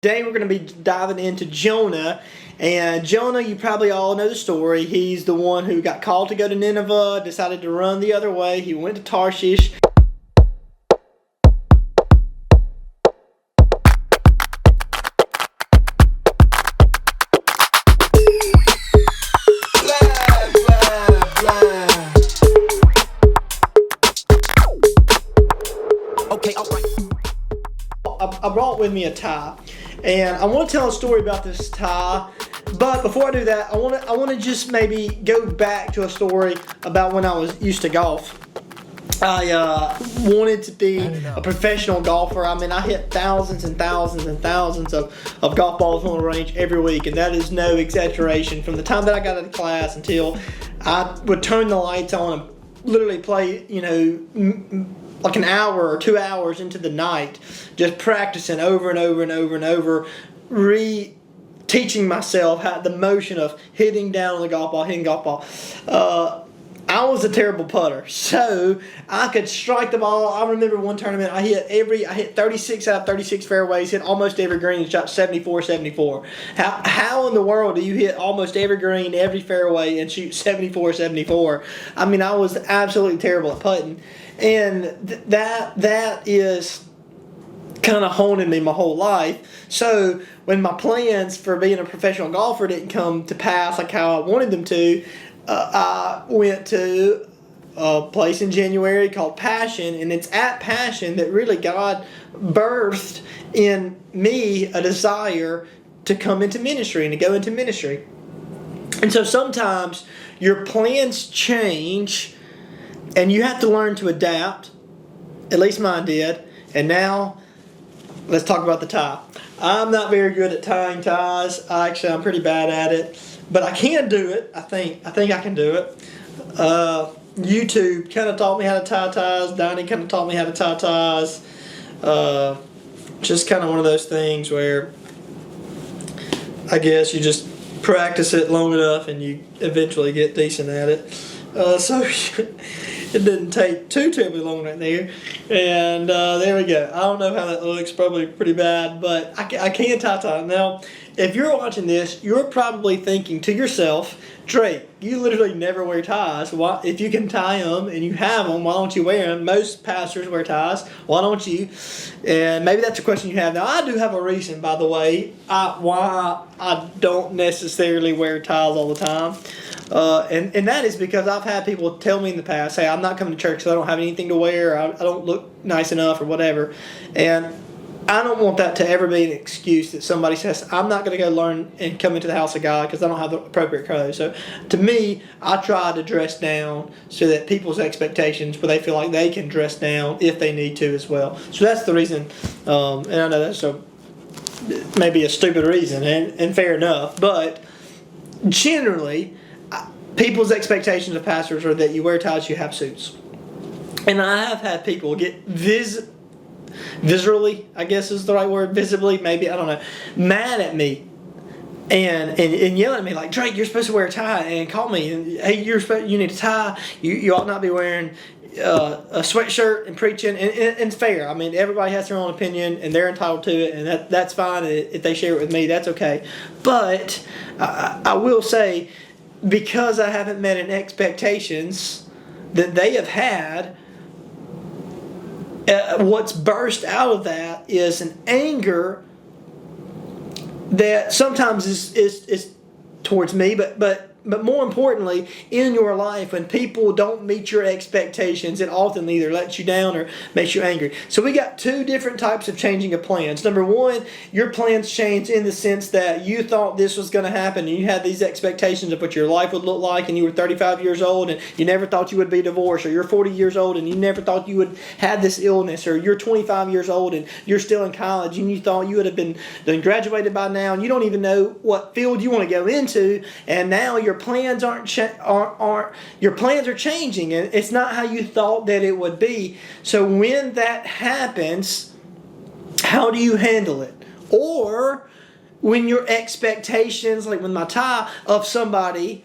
Today we're going to be diving into Jonah. And Jonah, you probably all know the story. He's the one who got called to go to Nineveh, decided to run the other way. He went to Tarshish. Okay, all right. I brought with me a tie, and I want to tell a story about this tie. But before I do that, I want to just maybe go back to a story about when I used to golf. I wanted to be a professional golfer. I mean, I hit thousands and thousands and thousands of golf balls on the range every week, and that is no exaggeration. From the time that I got out of class until I would turn the lights on and literally play, like an hour or 2 hours into the night, just practicing over and over and over and over, teaching myself how the motion of hitting down on the golf ball, hitting golf ball. I was a terrible putter, so I could strike the ball. I remember one tournament I hit 36 out of 36 fairways, hit almost every green, and shot 74. How in the world do you hit almost every green, every fairway, and shoot 74? I mean, I was absolutely terrible at putting, and that is kind of honing me my whole life. So when my plans for being a professional golfer didn't come to pass like how I wanted them to, I went to a place in January called Passion, and it's at Passion that really God birthed in me a desire to come into ministry and to go into ministry. And so sometimes your plans change, and you have to learn to adapt. At least mine did. And now, let's talk about the tie. I'm not very good at tying ties. Actually, I'm pretty bad at it. But I can do it. I think I can do it. YouTube kind of taught me how to tie ties. Donnie kind of taught me how to tie ties. Just kind of one of those things where I guess you just practice it long enough and you eventually get decent at it. So it didn't take too terribly long right there. And there we go. I don't know how that looks. Probably pretty bad, but I can tie. Now, if you're watching this, you're probably thinking to yourself, Drake, you literally never wear ties. Why, if you can tie them and you have them, why don't you wear them? Most pastors wear ties. Why don't you? And maybe that's a question you have. Now, I do have a reason, by the way, why I don't necessarily wear ties all the time. And that is because I've had people tell me in the past, hey, I'm not coming to church because I don't have anything to wear, or I don't look nice enough, or whatever. And I don't want that to ever be an excuse that somebody says, I'm not going to go learn and come into the house of God because I don't have the appropriate clothes. So to me, I try to dress down so that people's expectations, where they feel like they can dress down if they need to as well. So that's the reason, and I know that's maybe a stupid reason, and fair enough, but generally, people's expectations of pastors are that you wear ties, you have suits. And I have had people get visibly, I guess is the right word, visibly, maybe, I don't know, mad at me and yell at me like, Drake, you're supposed to wear a tie, and call me, and hey, you need a tie, you ought not be wearing a sweatshirt and preaching, and it's fair. I mean, everybody has their own opinion, and they're entitled to it, and that's fine. If they share it with me, that's okay. But I will say, because I haven't met an expectations that they have had, what's burst out of that is an anger that sometimes is towards me, but more importantly, in your life, when people don't meet your expectations, it often either lets you down or makes you angry. So we got two different types of changing of plans. Number one, your plans change in the sense that you thought this was going to happen, and you had these expectations of what your life would look like, and you were 35 years old, and you never thought you would be divorced, or you're 40 years old, and you never thought you would have this illness, or you're 25 years old, and you're still in college, and you thought you would have been graduated by now, and you don't even know what field you want to go into, and now your plans your plans are changing, and it's not how you thought that it would be. So when that happens, how do you handle it? Or when your expectations, like with my tie, of somebody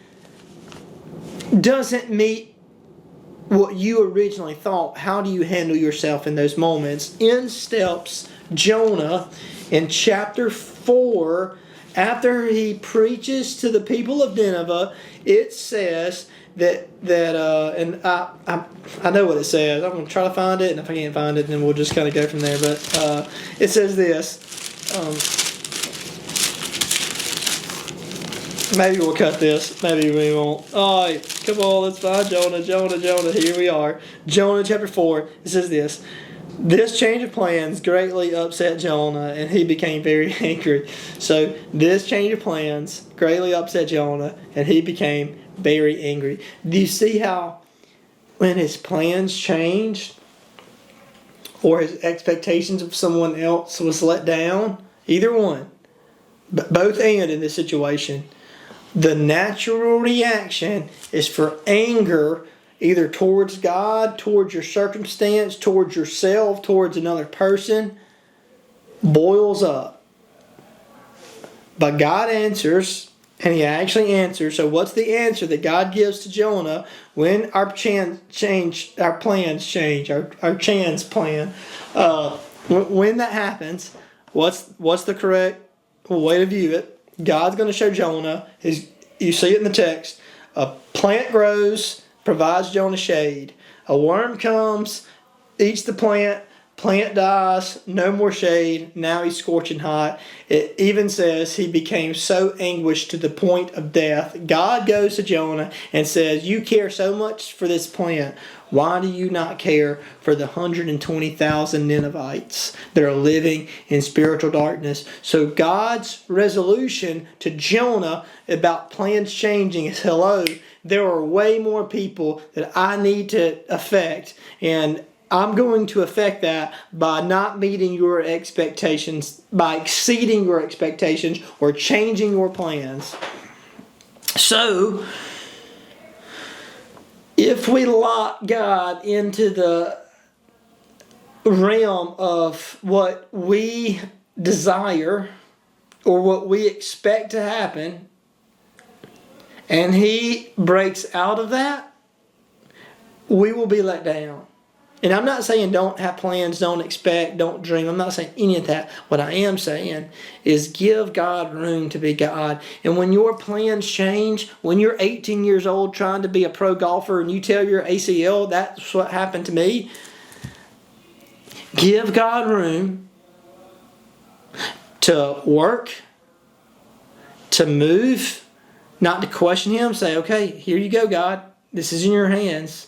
doesn't meet what you originally thought, how do you handle yourself in those moments? In steps Jonah, in chapter 4, after he preaches to the people of Nineveh, it says and I know what it says. I'm going to try to find it, and if I can't find it, then we'll just kind of go from there. But it says this. Maybe we'll cut this. Maybe we won't. All right, come on, let's find Jonah. Here we are. Jonah chapter 4. It says this. This change of plans greatly upset Jonah, and he became very angry. So this change of plans greatly upset Jonah, and he became very angry. Do you see how when his plans changed, or his expectations of someone else was let down? Either one, but both and in this situation, the natural reaction is for anger, either towards God, towards your circumstance, towards yourself, towards another person, boils up. But God answers, and He actually answers. So what's the answer that God gives to Jonah when our plans change, our chance plan? When that happens, what's the correct way to view it? God's going to show Jonah, you see it in the text, a plant grows, provides Jonah shade. A worm comes, eats the plant dies, no more shade, now he's scorching hot. It even says he became so anguished to the point of death. God goes to Jonah and says, you care so much for this plant. Why do you not care for the 120,000 Ninevites that are living in spiritual darkness? So God's resolution to Jonah about plans changing is, hello, there are way more people that I need to affect, and I'm going to affect that by not meeting your expectations, by exceeding your expectations, or changing your plans. So, if we lock God into the realm of what we desire or what we expect to happen, and He breaks out of that, we will be let down. And I'm not saying don't have plans, don't expect, don't dream. I'm not saying any of that. What I am saying is give God room to be God. And when your plans change, when you're 18 years old trying to be a pro golfer and you tear your ACL, that's what happened to me. Give God room to work, to move, not to question Him. Say, okay, here you go, God. This is in your hands.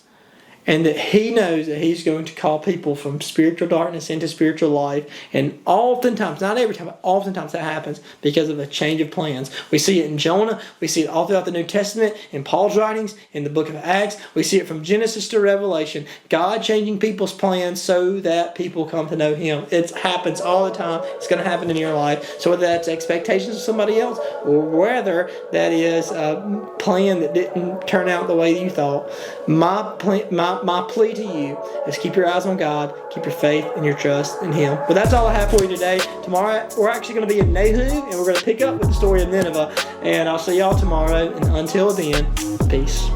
And that He knows that He's going to call people from spiritual darkness into spiritual life. And oftentimes, not every time, but oftentimes that happens because of a change of plans. We see it in Jonah. We see it all throughout the New Testament, in Paul's writings, in the book of Acts. We see it from Genesis to Revelation. God changing people's plans so that people come to know Him. It happens all the time. It's going to happen in your life. So whether that's expectations of somebody else, or whether that is a plan that didn't turn out the way you thought, my plea to you is keep your eyes on God, keep your faith and your trust in Him. But that's all I have for you today. Tomorrow, we're actually going to be in Nahum, and we're going to pick up with the story of Nineveh. And I'll see y'all tomorrow. And until then, peace.